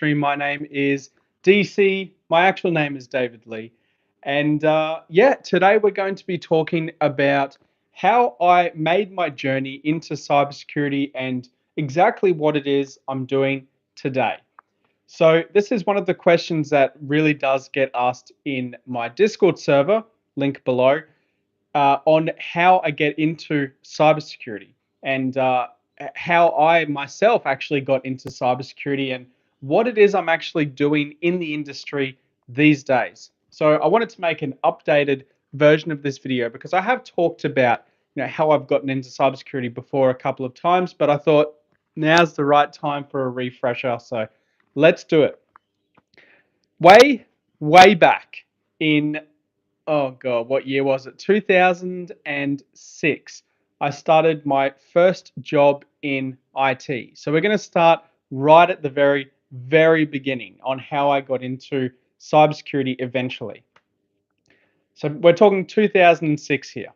stream. My name is DC. My actual name is David Lee. And yeah, today we're going to be talking about how I made my journey into cybersecurity and exactly what it is I'm doing today. So, this is one of the questions that really does get asked in my Discord server, link below, on how I get into cybersecurity and how I myself actually got into cybersecurity and what it is I'm actually doing in the industry these days. So I wanted to make an updated version of this video because I have talked about how I've gotten into cybersecurity before a couple of times, but I thought now's the right time for a refresher. So let's do it. Way back in, oh God, what year was it? 2006. I started my first job in IT. So we're going to start right at the very beginning on how I got into cybersecurity eventually. So we're talking 2006 here.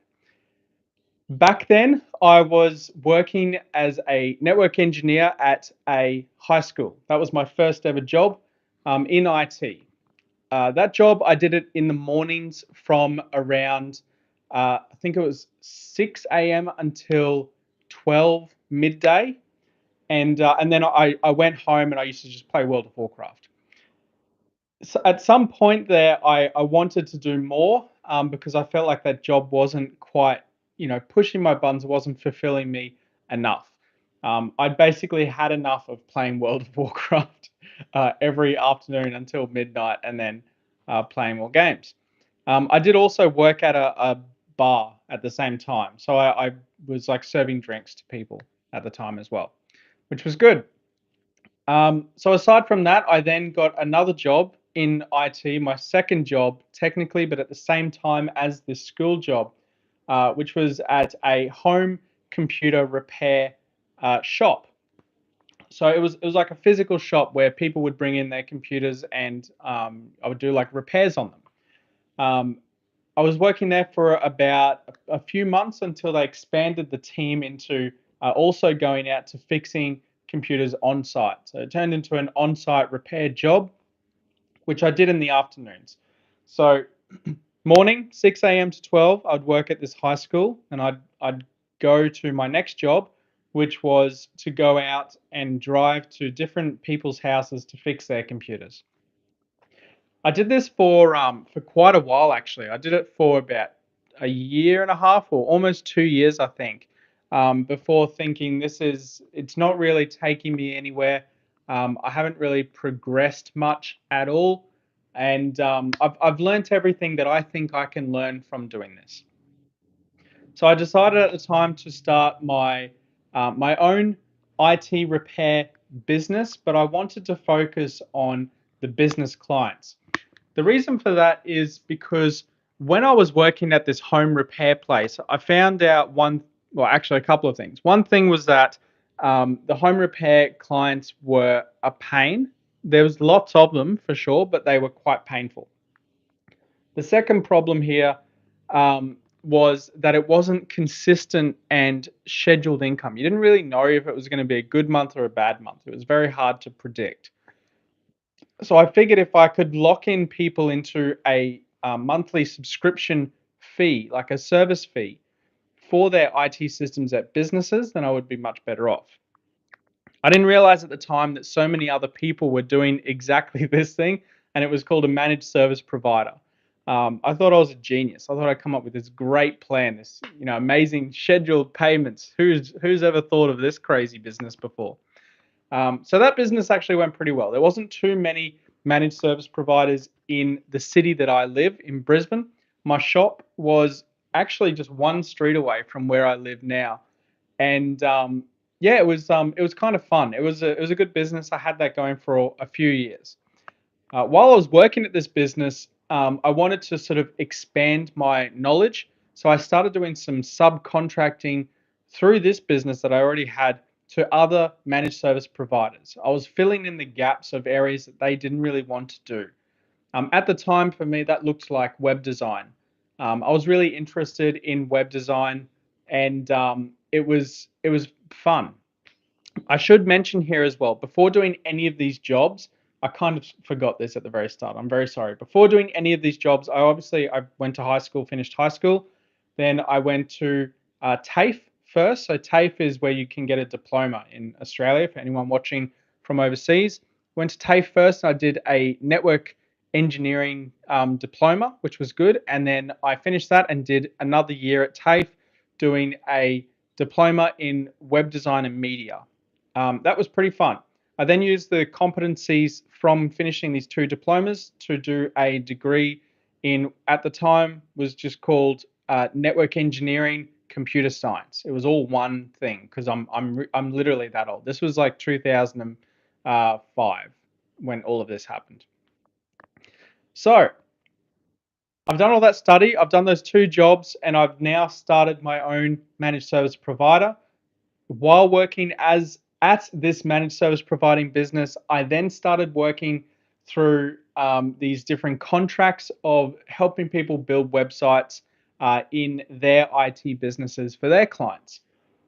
Back then, I was working as a network engineer at a high school. That was my first ever job in IT. That job, I did it in the mornings from around, I think it was 6 a.m. until 12 midday. And then I went home and I used to just play World of Warcraft. So at some point there, I wanted to do more because I felt like that job wasn't quite, pushing my buttons, wasn't fulfilling me enough. I'd basically had enough of playing World of Warcraft every afternoon until midnight and then playing more games. I did also work at a bar at the same time. So I was like serving drinks to people at the time as well, which was good. So aside from that, I then got another job in IT, my second job technically, but at the same time as this school job, which was at a home computer repair shop. So it was like a physical shop where people would bring in their computers and I would do like repairs on them. Um, I was working there for about a few months until they expanded the team into also going out to fixing computers on site. So it turned into an on site repair job, which I did in the afternoons. So morning, 6 a.m. to 12, I'd work at this high school and I'd go to my next job, which was to go out and drive to different people's houses to fix their computers. I did this for quite a while actually. I did it for about a year and a half or almost 2 years, I think, before thinking it's not really taking me anywhere. I haven't really progressed much at all, and I've learnt everything that I think I can learn from doing this. So I decided at the time to start my own IT repair business, but I wanted to focus on the business clients. The reason for that is because when I was working at this home repair place, I found out well, actually, a couple of things. One thing was that the home repair clients were a pain. There was lots of them for sure, but they were quite painful. The second problem here was that it wasn't consistent and scheduled income. You didn't really know if it was going to be a good month or a bad month. It was very hard to predict. So I figured if I could lock in people into a monthly subscription fee, like a service fee for their IT systems at businesses, then I would be much better off. I didn't realize at the time that so many other people were doing exactly this thing, and it was called a managed service provider. I thought I was a genius. I thought I'd come up with this great plan, this amazing scheduled payments. Who's ever thought of this crazy business before? So that business actually went pretty well. There wasn't too many managed service providers in the city that I live in Brisbane. My shop was actually just one street away from where I live now, and yeah, it was kind of fun. It was a good business. I had that going for a few years. While I was working at this business, I wanted to sort of expand my knowledge, so I started doing some subcontracting through this business that I already had to other managed service providers. I was filling in the gaps of areas that they didn't really want to do. At the time, for me, that looked like web design. I was really interested in web design, and it was fun. I should mention here as well, before doing any of these jobs, I kind of forgot this at the very start. I'm very sorry. Before doing any of these jobs, I went to high school, finished high school. Then I went to TAFE first. So TAFE is where you can get a diploma in Australia for anyone watching from overseas. Went to TAFE first. I did a network engineering diploma, which was good. And then I finished that and did another year at TAFE doing a diploma in web design and media. That was pretty fun. I then used the competencies from finishing these two diplomas to do a degree in, at the time, was just called network engineering, computer science. It was all one thing because I'm literally that old. This was like 2005 when all of this happened. So I've done all that study. I've done those two jobs, and I've now started my own managed service provider. While working as at this managed service providing business, I then started working through these different contracts of helping people build websites in their IT businesses for their clients.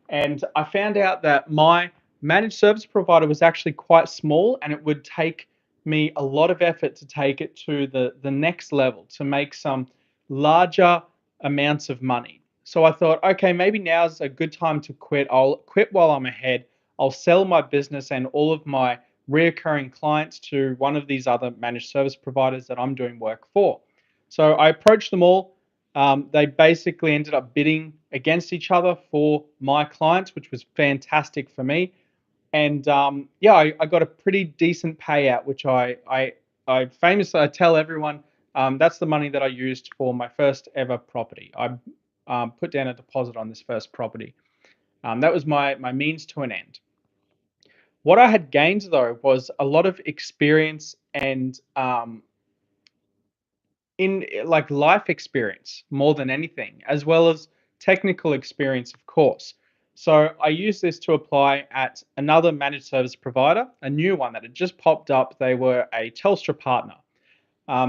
And I found out that my managed service provider was actually quite small, and it would take me a lot of effort to take it to the next level to make some larger amounts of money. So I thought, okay, maybe now's a good time to quit. I'll quit while I'm ahead. I'll sell my business and all of my reoccurring clients to one of these other managed service providers that I'm doing work for. So I approached them all. They basically ended up bidding against each other for my clients, which was fantastic for me. And yeah, I got a pretty decent payout, which I famously I tell everyone that's the money that I used for my first ever property. I put down a deposit on this first property. That was my means to an end. What I had gained though was a lot of experience and in like life experience more than anything, as well as technical experience, of course. So I used this to apply at another managed service provider, a new one that had just popped up. They were a Telstra partner.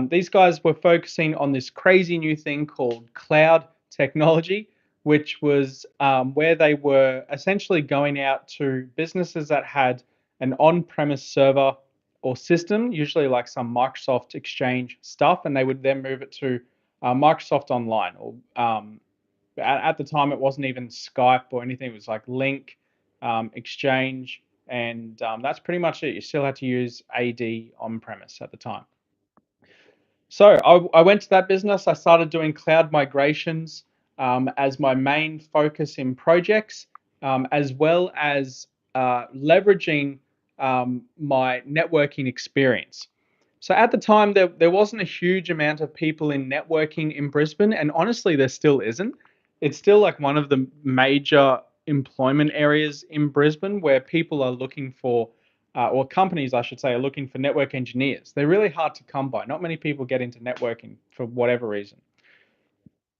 These guys were focusing on this crazy new thing called cloud technology, which was where they were essentially going out to businesses that had an on premise server or system, usually like some Microsoft Exchange stuff, and they would then move it to Microsoft Online. Or at the time, it wasn't even Skype or anything, it was like Link, Exchange, and that's pretty much it. You still had to use AD on premise at the time. So I went to that business. I started doing cloud migrations as my main focus in projects, as well as leveraging my networking experience. So at the time, there wasn't a huge amount of people in networking in Brisbane, and honestly, there still isn't. It's still like one of the major employment areas in Brisbane where people are looking for or companies, I should say, are looking for network engineers. They're really hard to come by. Not many people get into networking for whatever reason.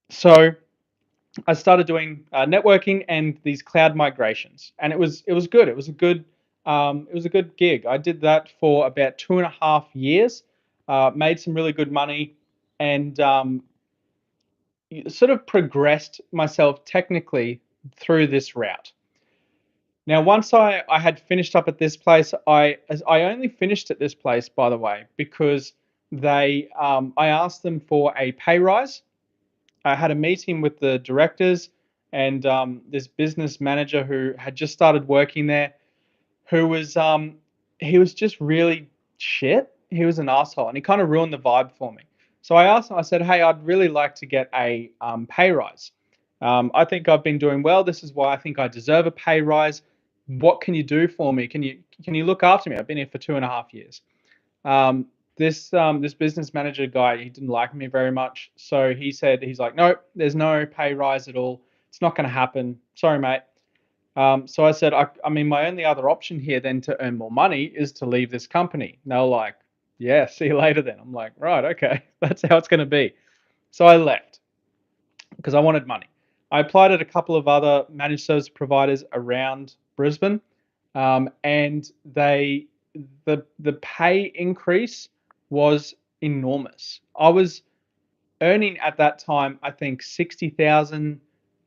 So I started doing networking and these cloud migrations, and it was good. It was a good gig. I did that for about 2.5 years, made some really good money, and sort of progressed myself technically through this route. Now, once I had finished up at this place, I only finished at this place, by the way, because I asked them for a pay rise. I had a meeting with the directors and this business manager who had just started working there, who was he was just really shit. He was an asshole, and he kind of ruined the vibe for me. So I asked him. I said, "Hey, I'd really like to get a pay rise. I think I've been doing well. This is why I think I deserve a pay rise. What can you do for me? Can you look after me? I've been here for 2.5 years." This business manager guy, he didn't like me very much, so he's like, "No, there's no pay rise at all. It's not going to happen. Sorry, mate." So I said, I mean, my only other option here then to earn more money is to leave this company. And they were like, yeah, see you later then. I'm like, right, okay, that's how it's going to be. So I left because I wanted money. I applied at a couple of other managed service providers around Brisbane, and the pay increase was enormous. I was earning at that time, I think 60,000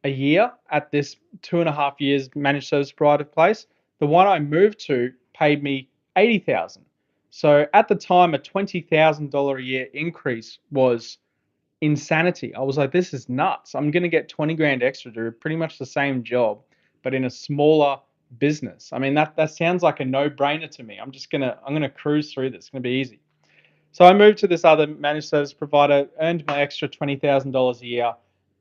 a year at this 2.5 years managed service provider place. The one I moved to paid me 80,000. So at the time, a $20,000 a year increase was insanity. I was like, this is nuts. I'm going to get 20 grand extra to do pretty much the same job, but in a smaller business. I mean, that sounds like a no-brainer to me. I'm gonna cruise through this. It's gonna be easy. So I moved to this other managed service provider, earned my extra $20,000 a year,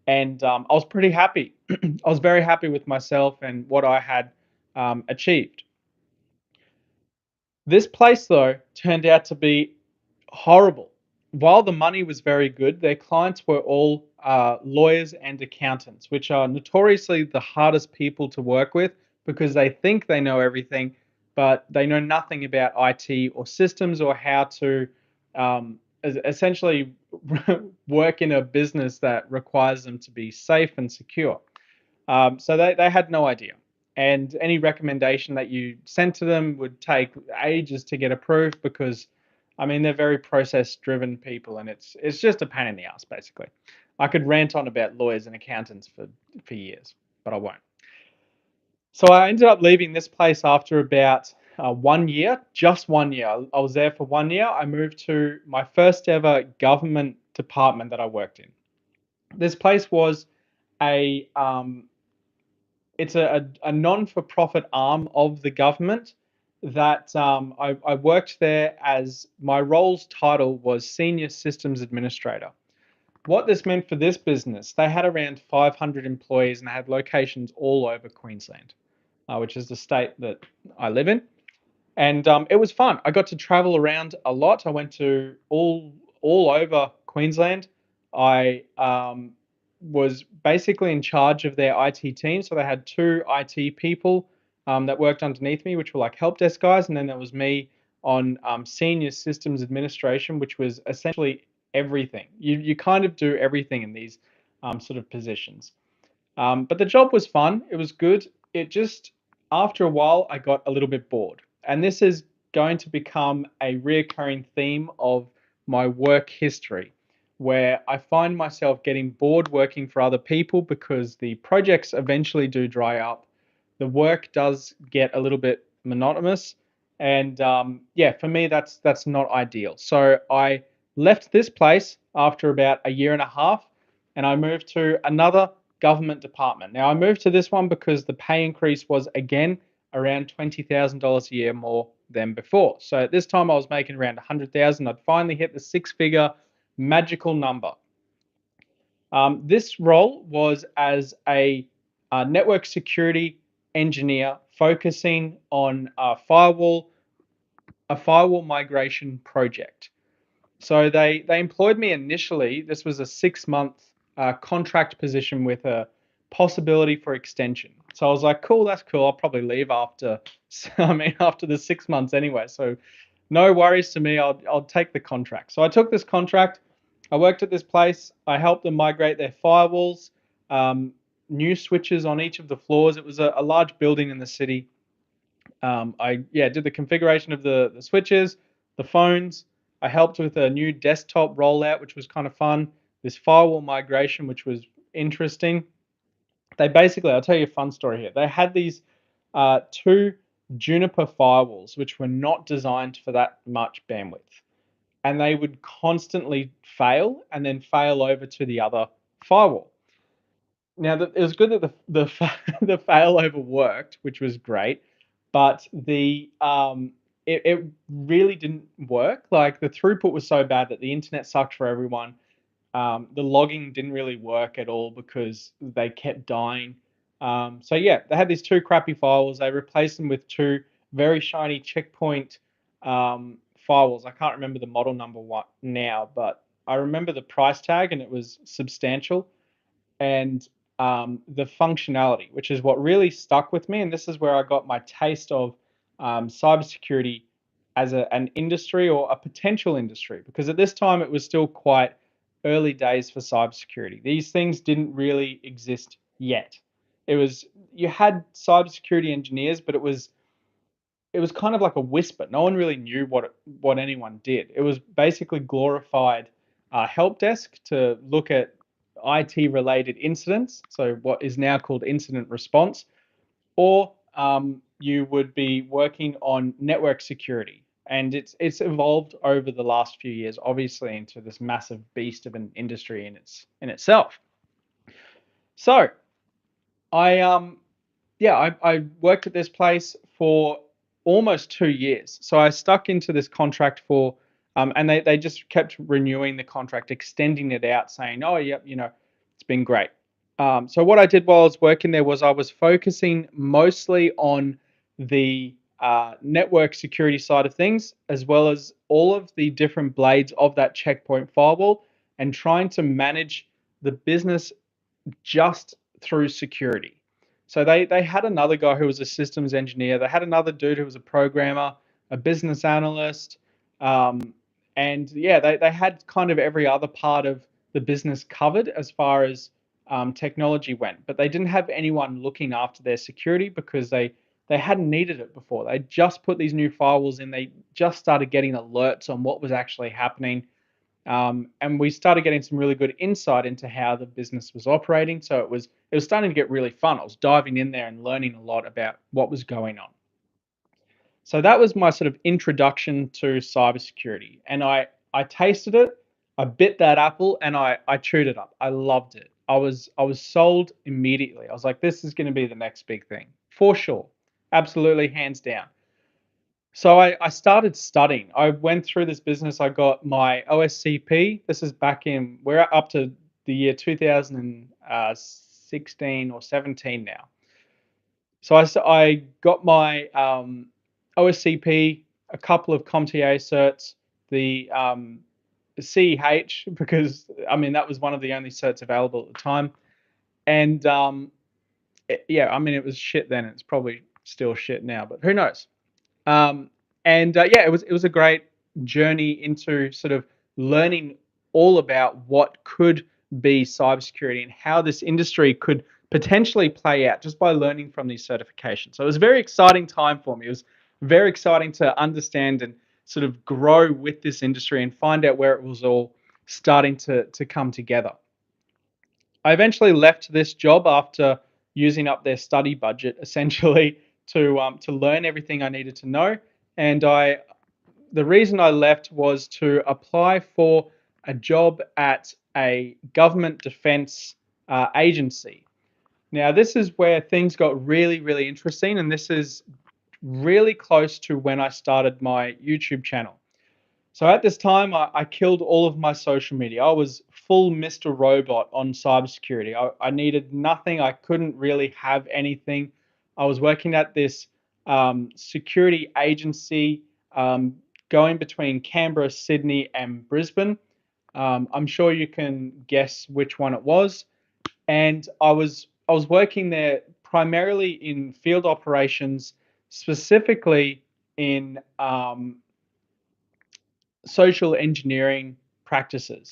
and I was pretty happy. I was very happy with myself and what I had achieved. This place, though, turned out to be horrible. While the money was very good, their clients were all lawyers and accountants, which are notoriously the hardest people to work with because they think they know everything, but they know nothing about IT or systems or how to essentially work in a business that requires them to be safe and secure. So they had no idea. And any recommendation that you sent to them would take ages to get approved because, I mean, they're very process driven people and it's just a pain in the ass, basically. I could rant on about lawyers and accountants for years, but I won't. So I ended up leaving this place after about 1 year, just 1 year. I was there for 1 year. I moved to my first ever government department that I worked in. This place was a it's a non-for-profit arm of the government that I worked there as my role's title was senior systems administrator. What this meant for this business, they had around 500 employees and they had locations all over Queensland, which is the state that I live in. And it was fun. I got to travel around a lot. I went to all over Queensland. I was basically in charge of their IT team. So they had two IT people that worked underneath me, which were like help desk guys, and then there was me on senior systems administration, which was essentially everything. You kind of do everything in these sort of positions. But the job was fun. It was good. It just, after a while, I got a little bit bored. And this is going to become a reoccurring theme of my work history, where I find myself getting bored working for other people because the projects eventually do dry up. The work does get a little bit monotonous. And yeah, for me, that's not ideal. So I left this place after about a year and a half, and I moved to another government department. Now I moved to this one because the pay increase was again around $20,000 a year more than before. So at this time I was making around 100,000. I'd finally hit the six-figure magical number. This role was as a network security engineer focusing on a firewall migration project. So they employed me initially. This was a 6 month contract position with a possibility for extension. So I was like, cool, that's cool. I'll probably leave after, I mean, after the 6 months anyway. So no worries to me. I'll take the contract. So I took this contract. I worked at this place. I helped them migrate their firewalls, um, new switches on each of the floors. It was a large building in the city. I did the configuration of the switches, the phones. I helped with a new desktop rollout, which was kind of fun. This firewall migration, which was interesting. They basically, I'll tell you a fun story here. They had these two Juniper firewalls, which were not designed for that much bandwidth, and they would constantly fail and then fail over to the other firewall. Now, it was good that the failover worked, which was great, but it really didn't work. Like the throughput was so bad that the internet sucked for everyone. The logging didn't really work at all because they kept dying. So yeah, they had these two crappy firewalls. They replaced them with two very shiny checkpoint firewalls. I can't remember the model number what now, but I remember the price tag and it was substantial. And the functionality, which is what really stuck with me. And this is where I got my taste of cybersecurity as an industry or a potential industry, because at this time it was still quite early days for cybersecurity. These things didn't really exist yet. It was you had cybersecurity engineers, but it was kind of like a whisper. No one really knew what anyone did. It was basically glorified help desk to look at IT related incidents, so what is now called incident response, or you would be working on network security. and it's evolved over the last few years, obviously, into this massive beast of an industry in itself. So I worked at this place for almost 2 years. So I stuck into this contract for, and they just kept renewing the contract, extending it out, saying, oh, yep, it's been great. So what I did while I was working there was I was focusing mostly on the network security side of things, as well as all of the different blades of that checkpoint firewall, and trying to manage the business just through security. So they had another guy who was a systems engineer. They had another dude who was a programmer, a business analyst, um, and yeah, they had kind of every other part of the business covered as far as technology went. But they didn't have anyone looking after their security because they hadn't needed it before. They just put these new firewalls in. They just started getting alerts on what was actually happening, and we started getting some really good insight into how the business was operating. So it was starting to get really fun. I was diving in there and learning a lot about what was going on. So that was my sort of introduction to cybersecurity, and I tasted it, I bit that apple, and I chewed it up. I loved it. I was sold immediately. I was like, this is going to be the next big thing for sure, absolutely, hands down. So I started studying. I went through this business. I got my OSCP. This is we're up to the year 2016 or 17 now. So I got my OSCP, a couple of CompTIA certs, the CEH, because I mean, that was one of the only certs available at the time. And yeah, I mean, it was shit then. It's probably still shit now, but who knows? Um, and yeah, it was a great journey into sort of learning all about what could be cybersecurity and how this industry could potentially play out just by learning from these certifications. So it was a very exciting time for me. It was very exciting to understand and sort of grow with this industry and find out where it was all starting to come together. I eventually left this job after using up their study budget essentially to learn everything I needed to know. And the reason I left was to apply for a job at a government defense agency. Now, this is where things got really, really interesting, and this is really close to when I started my YouTube channel. So at this time, I killed all of my social media. I was full Mr. Robot on cybersecurity. I needed nothing. I couldn't really have anything. I was working at this security agency going between Canberra, Sydney, and Brisbane. I'm sure you can guess which one it was. And I was working there primarily in field operations, specifically in social engineering practices.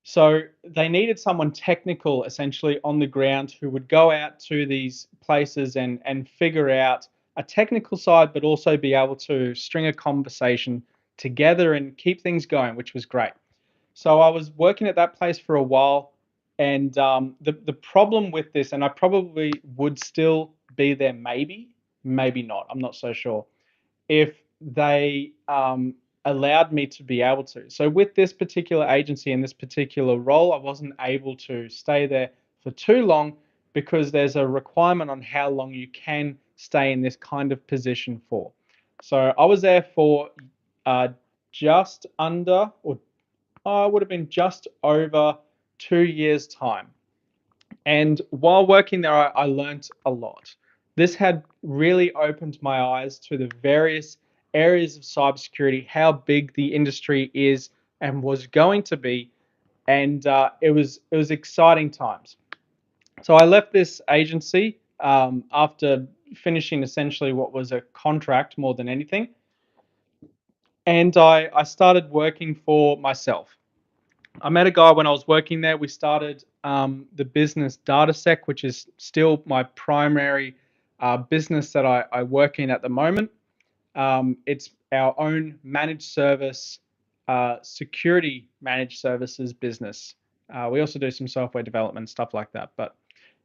So they needed someone technical essentially on the ground who would go out to these places and figure out a technical side, but also be able to string a conversation together and keep things going, which was great. So I was working at that place for a while, and the problem with this, and I probably would still be there, maybe not. I'm not so sure if they allowed me to be able to. So with this particular agency and this particular role, I wasn't able to stay there for too long because there's a requirement on how long you can stay in this kind of position for. So I was there for uh, just under, or would have been just over 2 years' time. And while working there, I learned a lot. This had really opened my eyes to the various areas of cybersecurity, how big the industry is and was going to be, and it was exciting times. So I left this agency after finishing essentially what was a contract more than anything, and I started working for myself. I met a guy when I was working there. We started the business dccybersec, which is still my primary business that I work in at the moment. It's our own managed service, security managed services business. We also do some software development stuff like that. But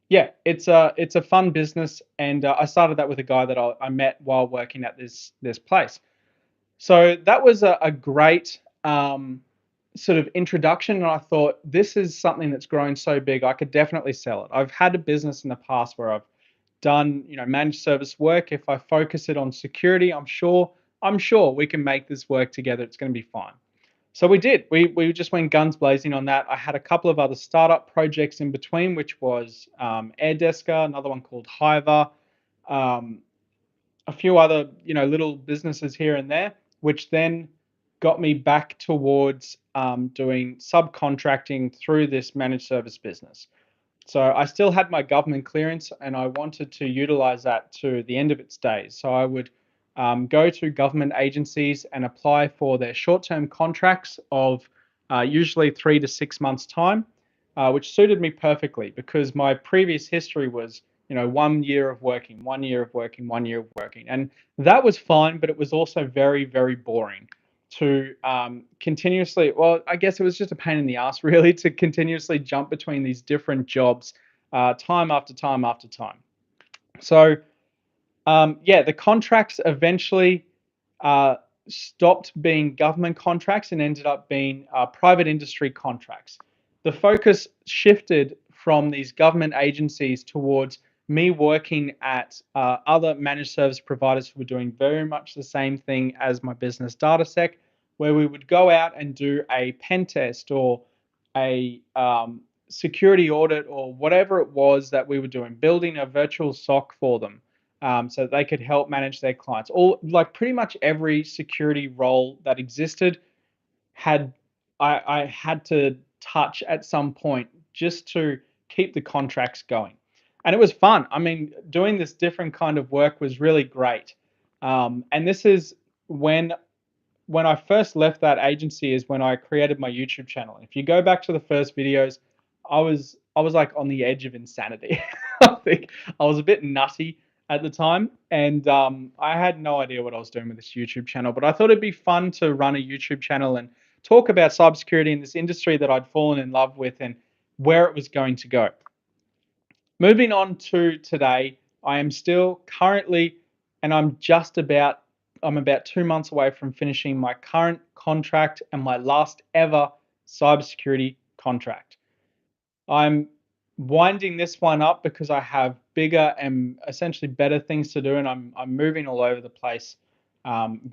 yeah, it's a fun business, and I started that with a guy that I met while working at this place. So that was a great sort of introduction, and I thought this is something that's growing so big, I could definitely sell it. I've had a business in the past where I've done, managed service work. If I focus it on security, I'm sure we can make this work together. It's going to be fine. So we did. We just went guns blazing on that. I had a couple of other startup projects in between, which was AirDesker, another one called Hiver, um, a few other little businesses here and there, which then got me back towards doing subcontracting through this managed service business. So I still had my government clearance, and I wanted to utilize that to the end of its days. So I would go to government agencies and apply for their short-term contracts of usually 3 to 6 months time, which suited me perfectly because my previous history was 1 year of working, 1 year of working, 1 year of working, and that was fine. But it was also very, very boring to continuously, well, I guess it was just a pain in the ass really to continuously jump between these different jobs time after time after time. So yeah, the contracts eventually uh, stopped being government contracts and ended up being private industry contracts. The focus shifted from these government agencies towards me working at other managed service providers who were doing very much the same thing as my business, dccybersec, where we would go out and do a pen test or a security audit or whatever it was that we were doing, building a virtual SOC for them so that they could help manage their clients. All like pretty much every security role that existed had I had to touch at some point just to keep the contracts going, and it was fun. I mean, doing this different kind of work was really great. And this is when when I first left that agency is when I created my YouTube channel. If you go back to the first videos, I was like on the edge of insanity. I think I was a bit nutty at the time, and I had no idea what I was doing with this YouTube channel. But I thought it'd be fun to run a YouTube channel and talk about cybersecurity in this industry that I'd fallen in love with and where it was going to go. Moving on to today, I am still currently, and I'm about 2 months away from finishing my current contract and my last ever cybersecurity contract. I'm winding this one up because I have bigger and essentially better things to do, and I'm moving all over the place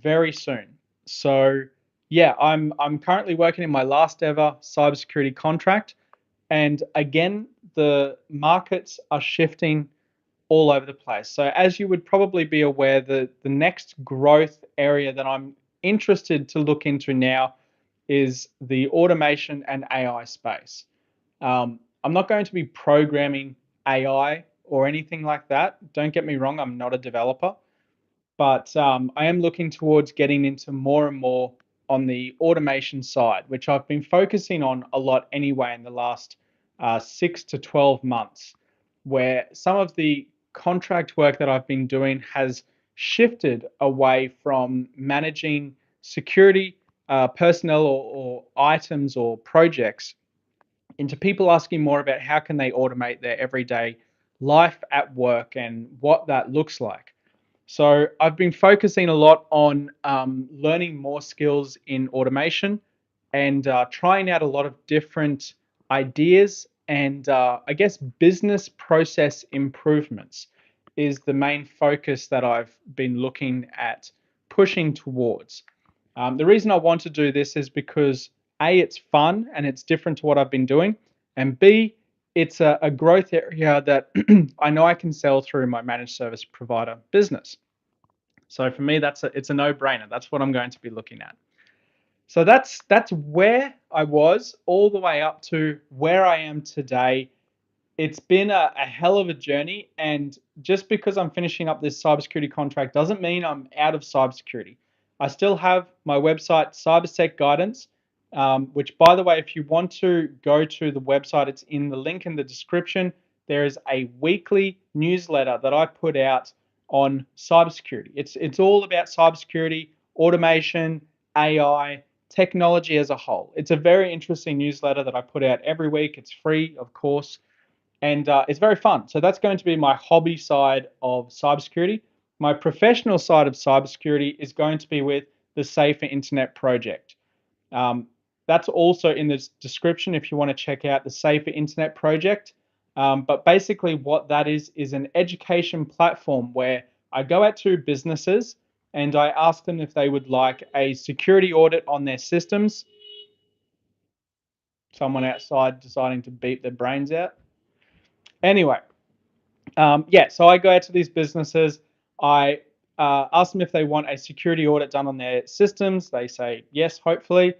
very soon. So yeah, I'm currently working in my last ever cybersecurity contract, and again, the markets are shifting all over the place. So as you would probably be aware, the next growth area that I'm interested to look into now is the automation and AI space. I'm not going to be programming AI or anything like that. Don't get me wrong, I'm not a developer, but I am looking towards getting into more and more on the automation side, which I've been focusing on a lot anyway in the last 6 to 12 months, where some of the contract work that I've been doing has shifted away from managing security personnel or items or projects into people asking more about how can they automate their everyday life at work and what that looks like. So I've been focusing a lot on learning more skills in automation and trying out a lot of different ideas and I guess business process improvements is the main focus that I've been looking at pushing towards. The reason I want to do this is because A, it's fun and it's different to what I've been doing, and B, it's a growth area that I know I can sell through my managed service provider business. So for me, it's a no-brainer. That's what I'm going to be looking at. So that's where I was all the way up to where I am today. It's been a hell of a journey, and just because I'm finishing up this cybersecurity contract doesn't mean I'm out of cybersecurity. I still have my website, CyberSec Guidance, which, by the way, if you want to go to the website, it's in the link in the description. There is a weekly newsletter that I put out on cybersecurity. It's all about cybersecurity, automation, AI, technology as a whole. It's a very interesting newsletter that I put out every week. It's free, of course, and it's very fun. So that's going to be my hobby side of cybersecurity. My professional side of cybersecurity is going to be with the Safer Internet Project. Um, that's also in the description if you want to check out the Safer Internet Project. But basically, what that is an education platform where I go out to businesses and I ask them if they would like a security audit on their systems. Someone outside deciding to beat their brains out. Anyway, yeah, so I go out to these businesses. I ask them if they want a security audit done on their systems. They say yes, hopefully.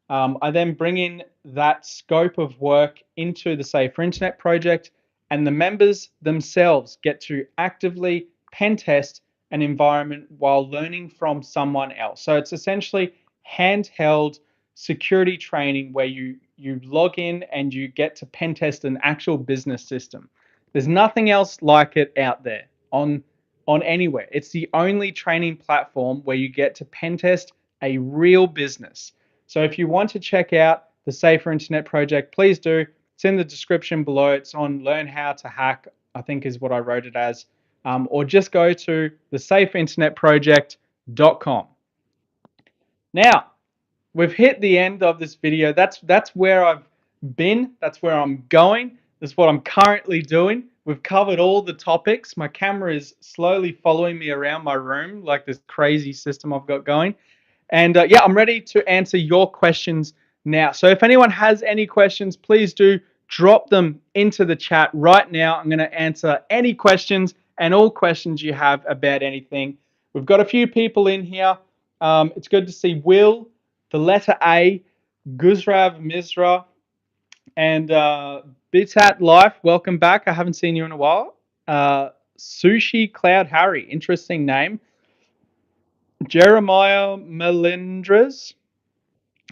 I then bring in that scope of work into the Safer Internet project, and the members themselves get to actively pen test an environment while learning from someone else. So it's essentially handheld security training where you log in and you get to pen test an actual business system. There's nothing else like it out there on anywhere. It's the only training platform where you get to pen test a real business. So if you want to check out the Safer Internet Project, please do. It's in the description below. It's on Learn How to Hack, I think is what I wrote it as. Or just go to thesafeinternetproject.com. Now, we've hit the end of this video. That's where I've been. That's where I'm going. That's what I'm currently doing. We've covered all the topics. My camera is slowly following me around my room like this crazy system I've got going. And yeah, I'm ready to answer your questions now. So if anyone has any questions, please do drop them into the chat right now. I'm going to answer any questions and all questions you have about anything. We've got a few people in here. It's good to see Will, the letter A, Guzrav Misra, and Bitat Life. Welcome back. I haven't seen you in a while. Sushi Cloud Harry, interesting name. Jeremiah Melindres.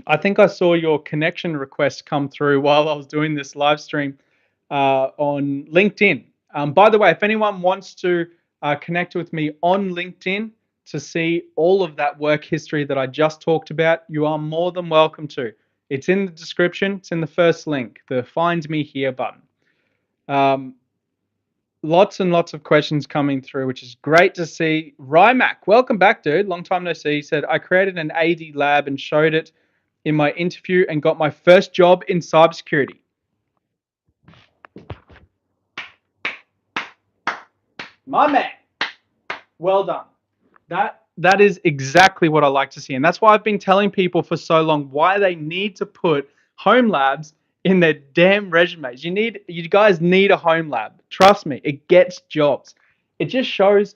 I think I saw your connection request come through while I was doing this live stream on LinkedIn. By the way, if anyone wants to connect with me on LinkedIn to see all of that work history that I just talked about, you are more than welcome to. It's in the description. It's in the first link, the Find Me Here button. Lots and lots of questions coming through, which is great to see. Rymac, welcome back, dude. Long time no see. He said, I created an AD lab and showed it in my interview and got my first job in cybersecurity. My man. Well done. That is exactly what I like to see. And that's why I've been telling people for so long why they need to put home labs in their damn resumes. You guys need a home lab. Trust me, it gets jobs. It shows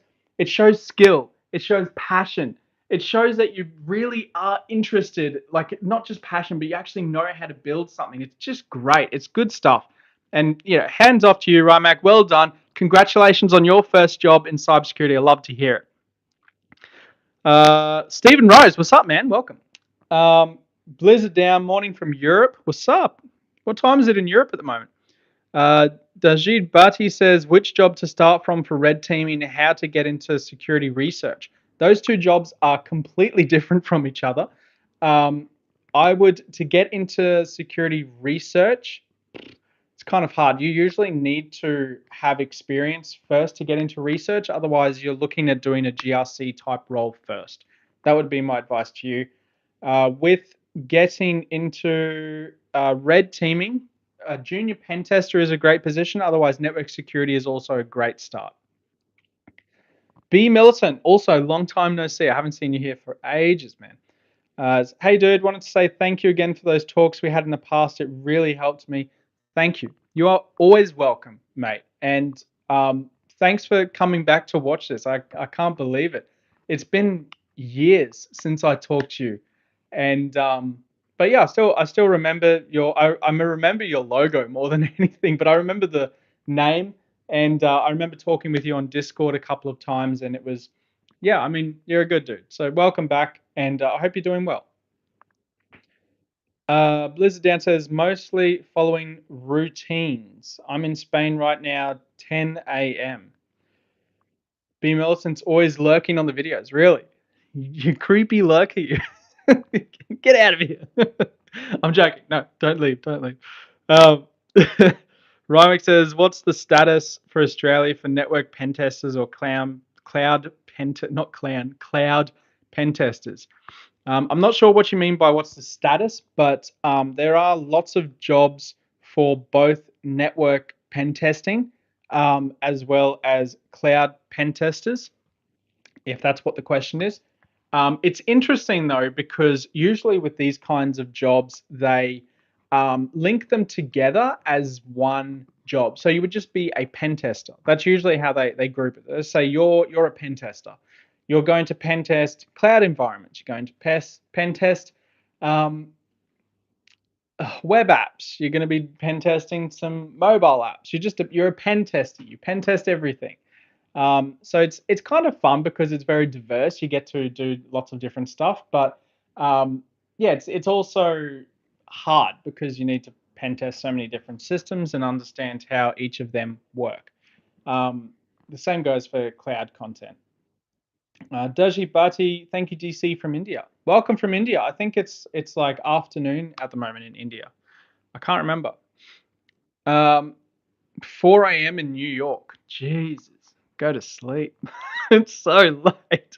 skill, it shows passion. It shows that you really are interested, like not just passion, but you actually know how to build something. It's just great. It's good stuff. And hands off to you, Rymac. Well done. Congratulations on your first job in cybersecurity. I love to hear it. Stephen Rose, what's up, man? Welcome. Blizzard down, morning from Europe. What's up? What time is it in Europe at the moment? Dajid Bhatti says, which job to start from for red teaming, how to get into security research. Those two jobs are completely different from each other. To get into security research, it's kind of hard. You usually need to have experience first to get into research. Otherwise, you're looking at doing a GRC type role first. That would be my advice to you. With getting into red teaming, a junior pen tester is a great position. Otherwise, network security is also a great start. B. Militant, also long time no see. I haven't seen you here for ages, man. Hey, dude, wanted to say thank you again for those talks we had in the past. It really helped me. Thank you. You are always welcome, mate. And thanks for coming back to watch this. I can't believe it. It's been years since I talked to you, and but yeah, I still remember I remember your logo more than anything. But I remember the name, and I remember talking with you on Discord a couple of times, and it was, yeah. I mean, you're a good dude. So welcome back, and I hope you're doing well. Blizzard Down says, mostly following routines. I'm in Spain right now, 10 a.m. B. Millicent's always lurking on the videos. Really? You creepy lurker, you. Get out of here. I'm joking. No, don't leave. Don't leave. Rymick says, what's the status for Australia for network pen testers or cloud pen testers? I'm not sure what you mean by what's the status, but there are lots of jobs for both network pen testing as well as cloud pen testers, if that's what the question is. It's interesting though, because usually with these kinds of jobs, they link them together as one job. So you would just be a pen tester. That's usually how they group it. Let's say you're a pen tester. You're going to pen test cloud environments. You're going to pen test um, web apps. You're going to be pen testing some mobile apps. You're a pen tester. You pen test everything. So it's kind of fun because it's very diverse. You get to do lots of different stuff, but yeah, it's also hard because you need to pen test so many different systems and understand how each of them work. Um, the same goes for cloud content. Daji Bhatti, thank you, DC from India. Welcome from India. I think it's like afternoon at the moment in India. I can't remember. Um, 4 a.m. in New York. Jesus, go to sleep. It's so late.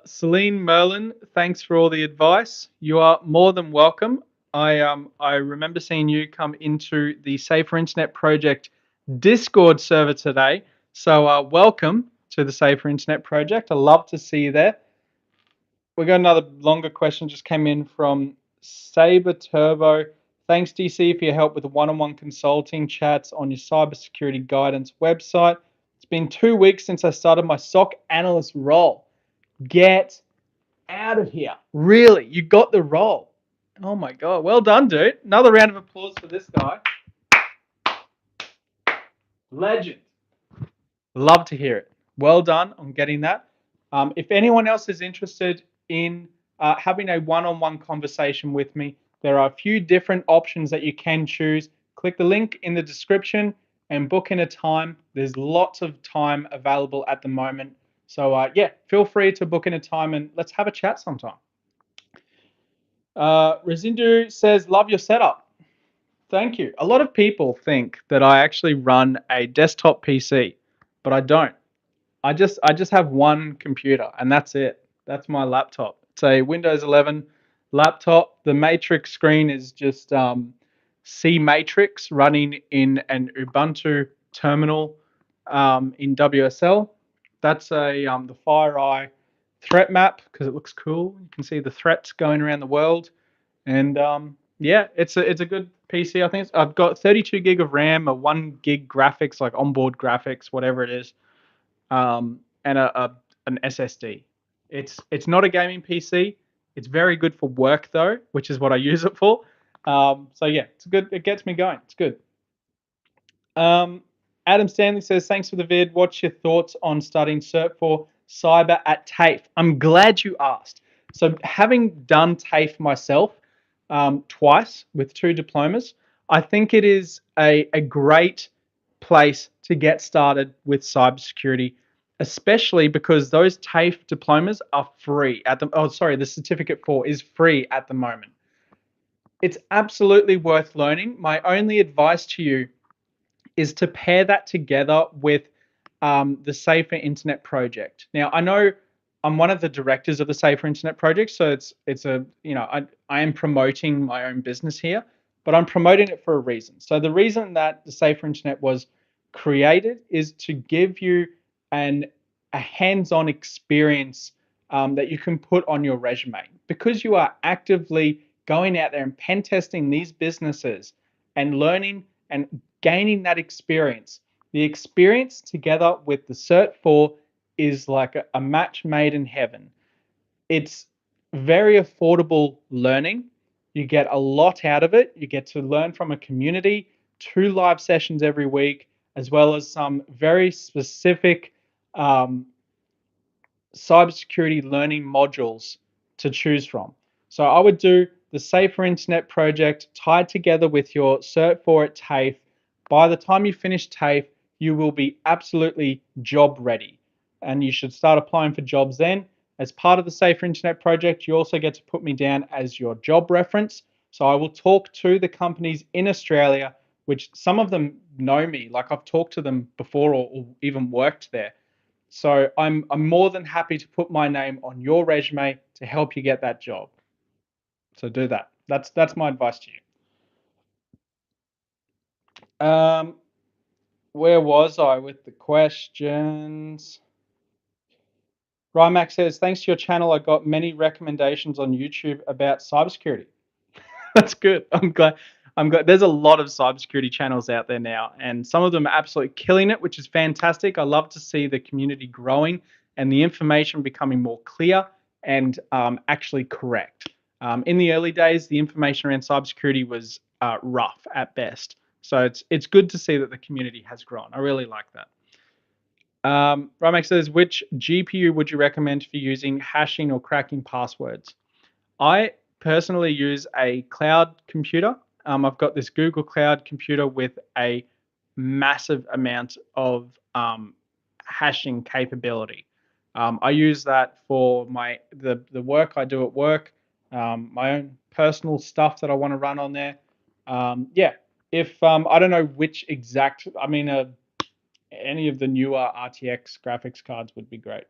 Celine Merlin, thanks for all the advice. You are more than welcome. I remember seeing you come into the Safer Internet Project Discord server today. So welcome to the Safer Internet Project. I love to see you there. We got another longer question just came in from Saber Turbo. Thanks, DC, for your help with the one-on-one consulting chats on your cybersecurity guidance website. It's been 2 weeks since I started my SOC analyst role. Get out of here. Really, you got the role. Oh my God. Well done, dude. Another round of applause for this guy. Legend. Love to hear it. Well done on getting that. If anyone else is interested in having a one on one conversation with me, there are a few different options that you can choose. Click the link in the description and book in a time. There's lots of time available at the moment. So, yeah, feel free to book in a time and let's have a chat sometime. Razindu says, love your setup. Thank you. A lot of people think that I actually run a desktop PC, but I don't. I just have one computer and that's it. That's my laptop. It's a Windows 11 laptop. The matrix screen is just C matrix running in an Ubuntu terminal in WSL. That's a the FireEye threat map because it looks cool. You can see the threats going around the world, and yeah, it's a good PC. I think I've got 32 gig of RAM, a 1 gig graphics, like onboard graphics, whatever it is, and an SSD. It's not a gaming PC. It's very good for work though, which is what I use it for. So yeah, it's good. It gets me going. It's good. Um, Adam Stanley says, thanks for the vid. What's your thoughts on studying Cert for Cyber at TAFE? I'm glad you asked. So, having done TAFE myself twice with 2 diplomas, I think it is a great place to get started with cybersecurity, especially because those TAFE diplomas are free at the, oh, sorry, the certificate for is free at the moment. It's absolutely worth learning. My only advice to you is to pair that together with the Safer Internet Project. Now, I know I'm one of the directors of the Safer Internet Project, so it's a I am promoting my own business here, but I'm promoting it for a reason. So the reason that the Safer Internet was created is to give you an a hands-on experience that you can put on your resume because you are actively going out there and pen testing these businesses and learning and gaining that experience. The experience together with the Cert 4 is like a match made in heaven. It's very affordable learning. You get a lot out of it. You get to learn from a community, 2 live sessions every week, as well as some very specific um, cybersecurity learning modules to choose from. So I would do the Safer Internet project tied together with your Cert 4 at TAFE. By the time you finish TAFE, you will be absolutely job ready. And you should start applying for jobs then. As part of the Safer Internet project, you also get to put me down as your job reference. So I will talk to the companies in Australia, which some of them know me, like I've talked to them before or even worked there, So I'm more than happy to put my name on your resume to help you get that job. So do that. That's my advice to you. Where was I with the questions? Rymax says, thanks to your channel, I got many recommendations on YouTube about cybersecurity. That's good. I'm glad. I'm glad. There's a lot of cybersecurity channels out there now, and some of them are absolutely killing it, which is fantastic. I love to see the community growing and the information becoming more clear and actually correct. In the early days, the information around cybersecurity was rough at best. So it's good to see that the community has grown. I really like that. Ramex says, which GPU would you recommend for using hashing or cracking passwords? I personally use a cloud computer. I've got this Google Cloud computer with a massive amount of hashing capability. I use that for the work I do at work, my own personal stuff that I want to run on there. Yeah, if I don't know which exact, I mean, any of the newer RTX graphics cards would be great.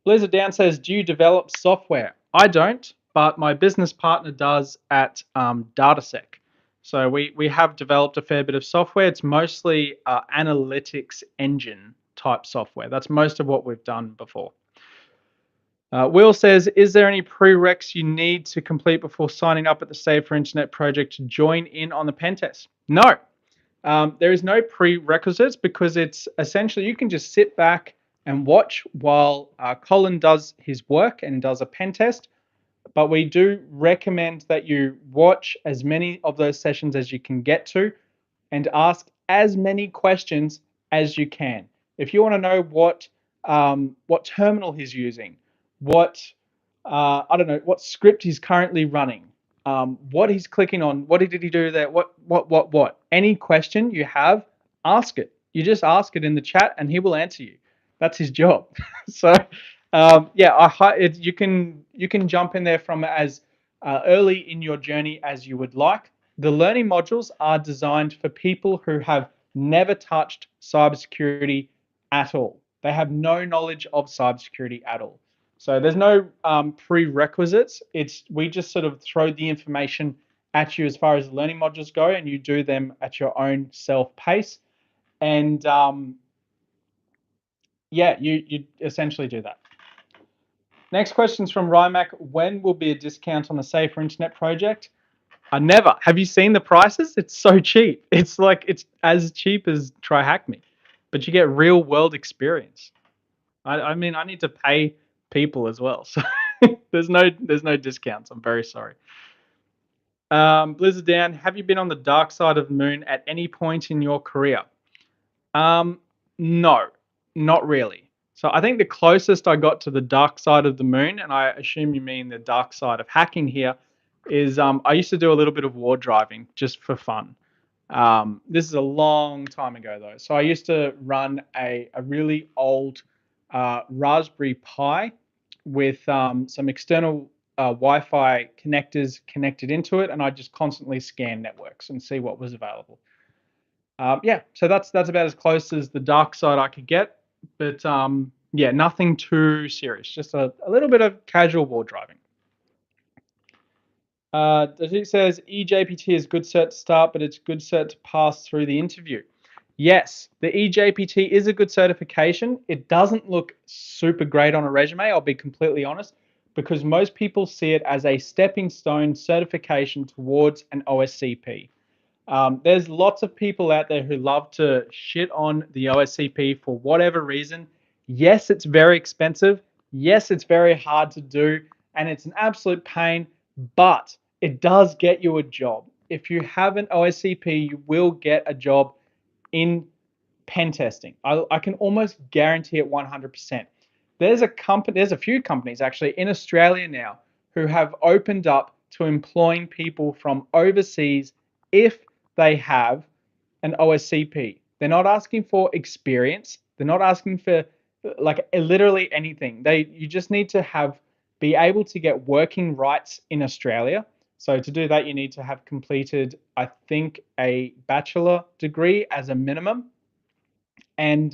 Blizzard Down says, do you develop software? I don't, but my business partner does at DataSec. So we have developed a fair bit of software. It's mostly analytics engine type software. That's most of what we've done before. Will says, is there any prereqs you need to complete before signing up at the Save for Internet project to join in on the pen test? No, there is no prerequisites because it's essentially you can just sit back and watch while Colin does his work and does a pen test. But we do recommend that you watch as many of those sessions as you can get to and ask as many questions as you can. If you want to know what terminal he's using, what I don't know what script he's currently running, what he's clicking on, what did he do there, what. Any question you have, ask it. You just ask it in the chat, and he will answer you. That's his job. So yeah, you can jump in there from as early in your journey as you would like. The learning modules are designed for people who have never touched cybersecurity at all. They have no knowledge of cybersecurity at all. So there's no prerequisites. We just sort of throw the information at you as far as the learning modules go, and you do them at your own self pace. And yeah, you essentially do that. Next question is from Rymac. When will be a discount on the Safer Internet project? I never. Have you seen the prices? It's so cheap. It's as cheap as Try Hack Me, but you get real world experience. I mean, I need to pay people as well, so there's no discounts. I'm very sorry. Blizzard Down. Have you been on the dark side of the moon at any point in your career? Um, no, not really. So I think the closest I got to the dark side of the moon, and I assume you mean the dark side of hacking here, is I used to do a little bit of war driving just for fun. This is a long time ago though. So I used to run a really old Raspberry Pi with some external Wi-Fi connectors connected into it, and I just constantly scan networks and see what was available. Yeah, so that's about as close as the dark side I could get, but yeah, nothing too serious. Just a little bit of casual war driving. It says EJPT is good cert to start, but it's good cert to pass through the interview. Yes, the EJPT is a good certification. It doesn't look super great on a resume, I'll be completely honest, because most people see it as a stepping stone certification towards an OSCP. There's lots of people out there who love to shit on the OSCP for whatever reason. Yes, it's very expensive. Yes, it's very hard to do, and it's an absolute pain, but it does get you a job. If you have an OSCP, you will get a job in pen testing. I can almost guarantee it 100%. There's a few companies actually in Australia now who have opened up to employing people from overseas if they have an OSCP. They're not asking for experience. They're not asking for like literally anything. You just need to be able to get working rights in Australia. So to do that, you need to have completed, I think, a bachelor degree as a minimum. And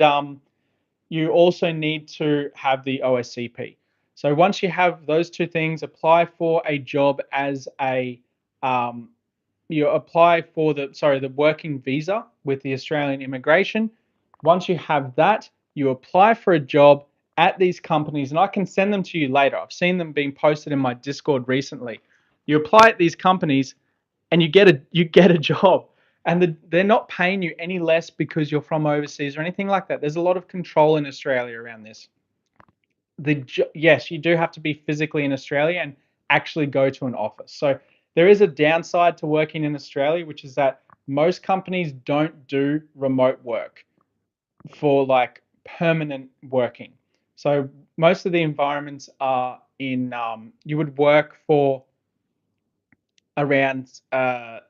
you also need to have the OSCP. So once you have those two things, apply for a job as a um, you apply for the working visa with the Australian immigration. Once you have that, you apply for a job at these companies, and I can send them to you later. I've seen them being posted in my Discord recently. You apply at these companies, and you get a job, and they're not paying you any less because you're from overseas or anything like that. There's a lot of control in Australia around this. Yes, you do have to be physically in Australia and actually go to an office. So there is a downside to working in Australia, which is that most companies don't do remote work for like permanent working. So most of the environments are in you would work for around sorry,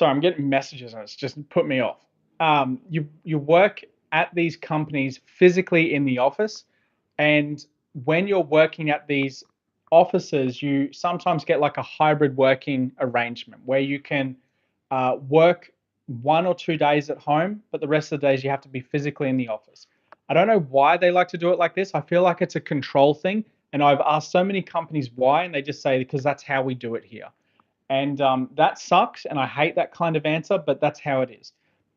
I'm getting messages and it's just put me off. You work at these companies physically in the office, and when you're working at these offices, you sometimes get like a hybrid working arrangement where you can work 1 or 2 days at home, but the rest of the days you have to be physically in the office. I don't know why they like to do it like this. I feel like it's a control thing, and I've asked so many companies why, and they just say because that's how we do it here. And that sucks, and I hate that kind of answer, but that's how it is.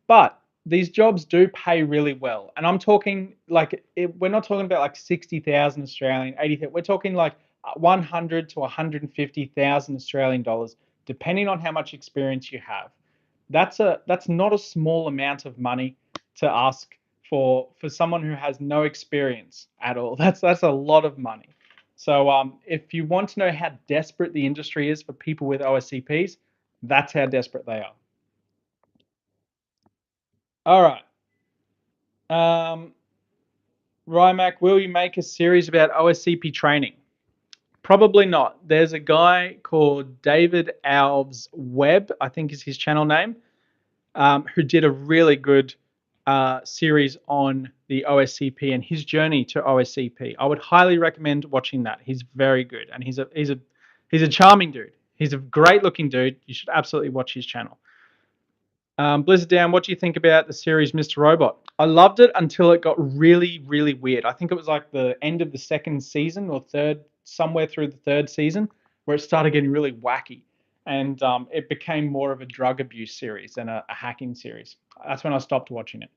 But these jobs do pay really well, and I'm talking like we're not talking about like 60,000 Australian, 80,000. We're talking like 100 to 150,000 Australian dollars, depending on how much experience you have. That's not a small amount of money to ask for someone who has no experience at all. That's a lot of money. So if you want to know how desperate the industry is for people with OSCPs, that's how desperate they are. All right. Rymac, will you make a series about OSCP training? Probably not. There's a guy called David Alves Webb, I think is his channel name, who did a really good series on the OSCP and his journey to OSCP. I would highly recommend watching that. He's very good, and he's a charming dude. He's a great looking dude. You should absolutely watch his channel. Blizzard Down, what do you think about the series Mr. Robot? I loved it until it got really, really weird. I think it was like the end of the second season or third, somewhere through the third season, where it started getting really wacky. And it became more of a drug abuse series than a hacking series. That's when I stopped watching it.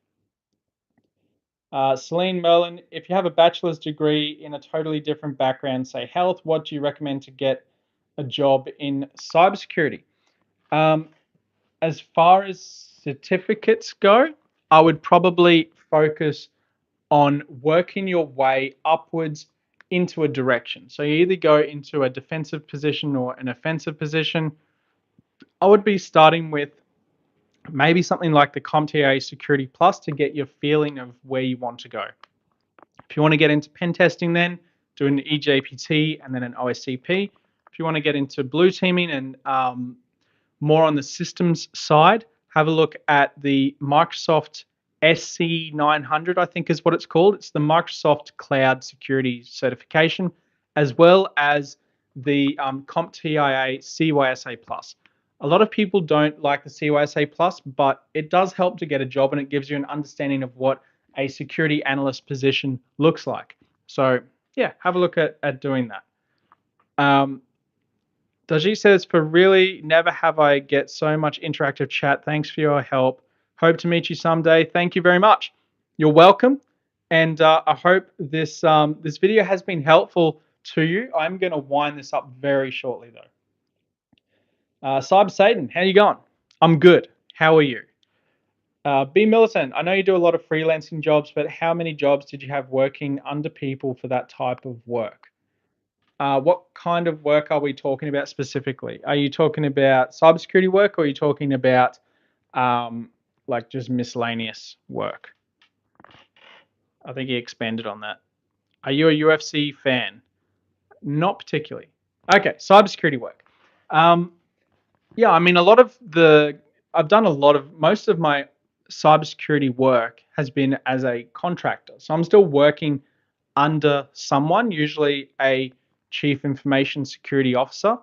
Celine Merlin, if you have a bachelor's degree in a totally different background, say health, what do you recommend to get a job in cybersecurity? Um, as far as certificates go, I would probably focus on working your way upwards into a direction. So you either go into a defensive position or an offensive position. I would be starting with maybe something like the CompTIA Security Plus to get your feeling of where you want to go. If you want to get into pen testing, then do an EJPT and then an OSCP. If you want to get into blue teaming and more on the systems side, have a look at the Microsoft SC900, I think is what it's called. It's the Microsoft Cloud Security Certification, as well as the CompTIA CYSA Plus. A lot of people don't like the CYSA Plus, but it does help to get a job and it gives you an understanding of what a security analyst position looks like. So, yeah, have a look at doing that. Dajit says, for really never have I get so much interactive chat. Thanks for your help. Hope to meet you someday. Thank you very much. You're welcome. And I hope this video has been helpful to you. I'm going to wind this up very shortly, though. Cyber Satan, how you going? I'm good. How are you? B. Militant, I know you do a lot of freelancing jobs, but how many jobs did you have working under people for that type of work? What kind of work are we talking about specifically? Are you talking about cybersecurity work, or are you talking about like just miscellaneous work? I think he expanded on that. Are you a UFC fan? Not particularly. Okay, cybersecurity work. Yeah, I mean, I've done a lot of, most of my cybersecurity work has been as a contractor. So I'm still working under someone, usually a chief information security officer.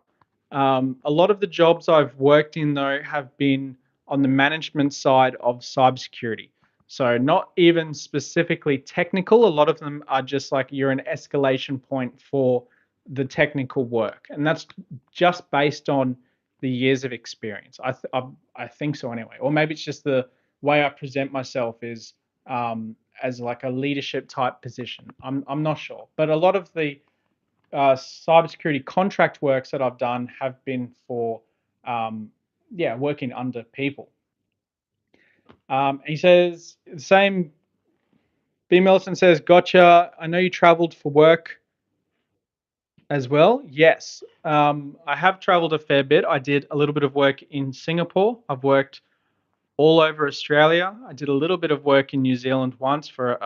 A lot of the jobs I've worked in, though, have been on the management side of cybersecurity. So not even specifically technical. A lot of them are just like you're an escalation point for the technical work, and that's just based on the years of experience. I think so anyway, or maybe it's just the way I present myself is as like a leadership type position. I'm not sure, but a lot of the cybersecurity contract works that I've done have been for yeah, working under people. He says the same. B. Millicent says, "Gotcha. I know you traveled for work as well." Yes, I have traveled a fair bit. I did a little bit of work in Singapore. I've worked all over Australia. I did a little bit of work in New Zealand once for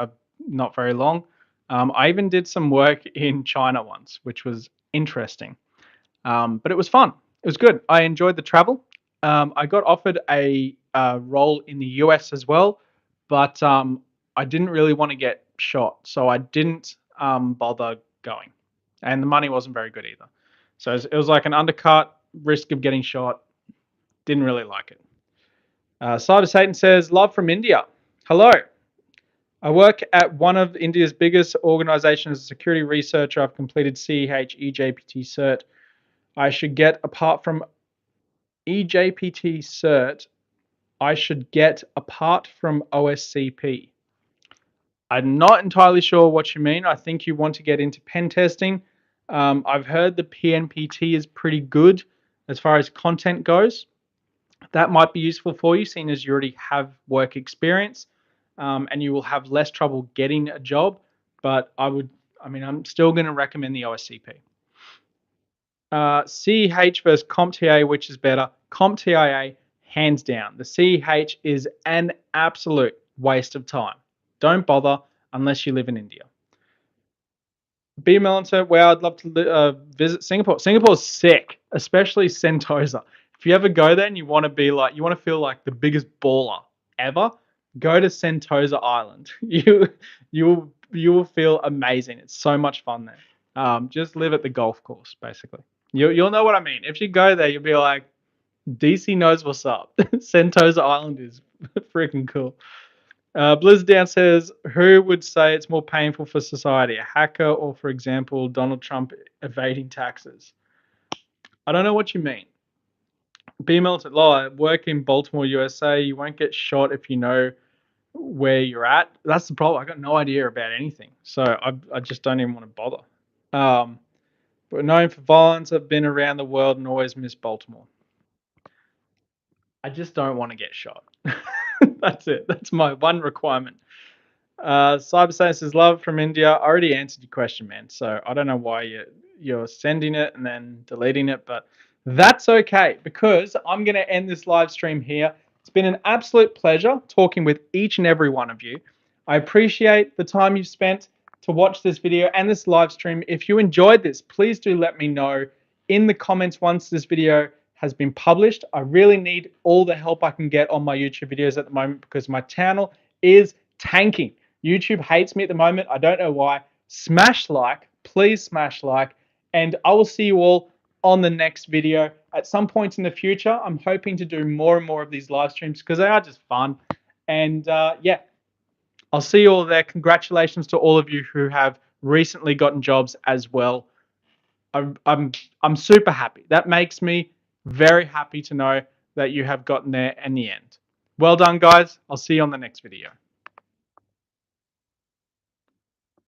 not very long. I even did some work in China once, which was interesting. But it was fun. It was good. I enjoyed the travel. I got offered a role in the US as well, but I didn't really want to get shot, so I didn't bother going, and the money wasn't very good either. So it was like an undercut, risk of getting shot. Didn't really like it. Cyber Satan says, "Love from India. Hello. I work at one of India's biggest organizations as a security researcher. I've completed CEH EJPT cert. I should get apart from EJPT cert, I should get apart from OSCP. I'm not entirely sure what you mean. I think you want to get into pen testing. I've heard the PNPT is pretty good as far as content goes. That might be useful for you, seeing as you already have work experience, and you will have less trouble getting a job. But I'm still going to recommend the OSCP. CH versus CompTIA, which is better? CompTIA, hands down. The CH is an absolute waste of time. Don't bother unless you live in India. B. Melanto, wow, I'd love to visit Singapore. Singapore's sick, especially Sentosa. If you ever go there and you want to be like, you want to feel like the biggest baller ever, go to Sentosa Island. You will feel amazing. It's so much fun there. Just live at the golf course, basically. You'll know what I mean. If you go there, you'll be like, DC knows what's up. Sentosa Island is freaking cool. Blizzdown says, "Who would say it's more painful for society, a hacker or, for example, Donald Trump evading taxes?" I don't know what you mean. B Militant Law, I work in Baltimore, USA. You won't get shot if you know where you're at. That's the problem. I got no idea about anything, so I just don't even want to bother. But known for violence, I've been around the world and always miss Baltimore. I just don't want to get shot. That's it. That's my one requirement. Cyber says love from India. I already answered your question, man. So I don't know why you're sending it and then deleting it, but that's okay because I'm going to end this live stream here. It's been an absolute pleasure talking with each and every one of you. I appreciate the time you've spent to watch this video and this live stream. If you enjoyed this, please do let me know in the comments once this video has been published. I really need all the help I can get on my YouTube videos at the moment because my channel is tanking. YouTube hates me at the moment. I don't know why. Smash like, please smash like, and I will see you all on the next video. At some point in the future, I'm hoping to do more and more of these live streams because they are just fun. And yeah, I'll see you all there. Congratulations to all of you who have recently gotten jobs as well. I'm super happy. That makes me very happy to know that you have gotten there in the end. Well done, guys. I'll see you on the next video.